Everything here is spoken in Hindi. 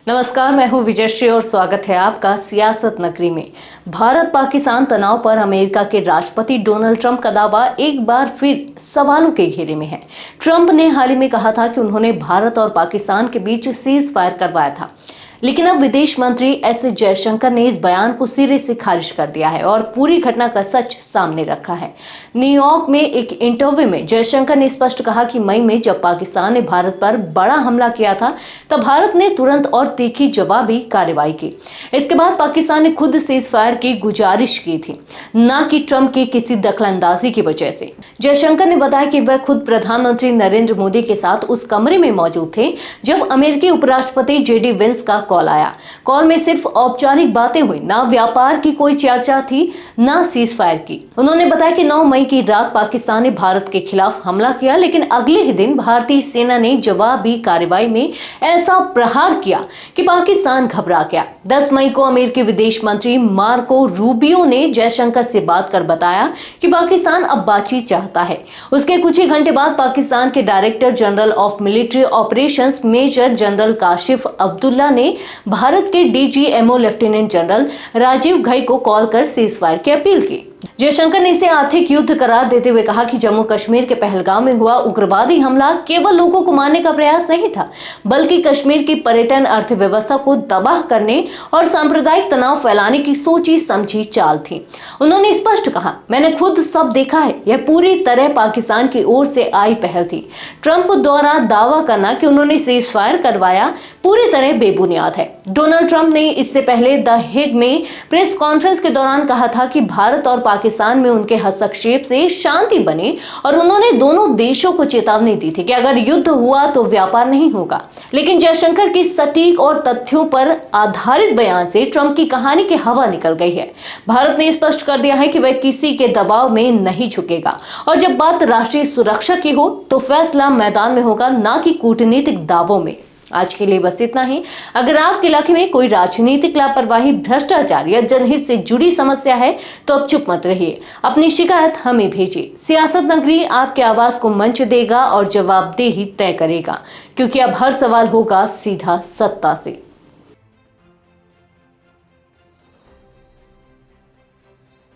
नमस्कार, मैं हूं विजयश्री और स्वागत है आपका सियासत नगरी में। भारत पाकिस्तान तनाव पर अमेरिका के राष्ट्रपति डोनाल्ड ट्रंप का दावा एक बार फिर सवालों के घेरे में है। ट्रंप ने हाल ही में कहा था कि उन्होंने भारत और पाकिस्तान के बीच सीज फायर करवाया था, लेकिन अब विदेश मंत्री एस जयशंकर ने इस बयान को सिरे से खारिज कर दिया है और पूरी घटना का सच सामने रखा है। न्यूयॉर्क में एक इंटरव्यू में जयशंकर ने स्पष्ट कहा कि मई में जब पाकिस्तान ने भारत पर बड़ा हमला किया था, तब भारत ने तुरंत और तीखी जवाबी कार्रवाई की। इसके बाद पाकिस्तान ने खुद सीज फायर की गुजारिश की थी, न कि ट्रंप की किसी दखलंदाजी की वजह से। जयशंकर ने बताया कि वह खुद प्रधानमंत्री नरेंद्र मोदी के साथ उस कमरे में मौजूद थे जब अमेरिकी उपराष्ट्रपति जेडी वेंस का कॉल आया। कॉल में सिर्फ औपचारिक बातें हुई, ना व्यापार की कोई चर्चा थी, ना सीज फायर की। उन्होंने बताया कि 9 मई की रात पाकिस्तान ने भारत के खिलाफ हमला किया, लेकिन अगले ही दिन भारतीय सेना ने जवाबी कार्रवाई में ऐसा प्रहार किया कि पाकिस्तान घबरा गया। 10 मई को अमेरिकी विदेश मंत्री मार्को रूबियो ने जयशंकर से बात कर बताया कि पाकिस्तान अब बातचीत चाहता है। उसके कुछ ही घंटे बाद पाकिस्तान के director general of military operations major general Kashif Abdullah ने भारत के DGMO lieutenant general Rajiv Ghai को कॉल कर सीज फायर की अपील की। जयशंकर ने इसे आर्थिक युद्ध करार देते हुए कहा कि जम्मू कश्मीर के पहलगाम में हुआ उग्रवादी हमला केवल लोगों को मारने का प्रयास नहीं था, बल्कि कश्मीर की पर्यटन अर्थव्यवस्था को तबाह करने और सांप्रदायिक तनाव फैलाने की सोची समझी चाल थी। उन्होंने स्पष्ट कहा, मैंने खुद सब देखा है, यह पूरी तरह पाकिस्तान की ओर से आई पहल थी। ट्रंप द्वारा दावा करना कि उन्होंने सीज फायर करवाया पूरी तरह बेबुनियाद है। डोनाल्ड ट्रंप ने इससे पहले द हेग में प्रेस कॉन्फ्रेंस के दौरान कहा था कि भारत और पाकिस्तान में उनके हस्तक्षेप से शांति बनी और उन्होंने दोनों देशों को चेतावनी दी थी कि अगर युद्ध हुआ तो व्यापार नहीं होगा। लेकिन जयशंकर की सटीक और तथ्यों पर आधारित बयान से ट्रंप की कहानी की हवा निकल गई है। भारत ने स्पष्ट कर दिया है कि वह किसी के दबाव में नहीं झुकेगा और जब बात राष्ट्रीय सुरक्षा की हो तो फैसला मैदान में होगा, ना कि कूटनीतिक दावों में। आज के लिए बस इतना ही। अगर आपके इलाके में कोई राजनीतिक लापरवाही, भ्रष्टाचार या जनहित से जुड़ी समस्या है तो अब चुप मत रहिए, अपनी शिकायत हमें भेजिए। सियासत नगरी आपके आवाज को मंच देगा और जवाबदेही तय करेगा, क्योंकि अब हर सवाल होगा सीधा सत्ता से।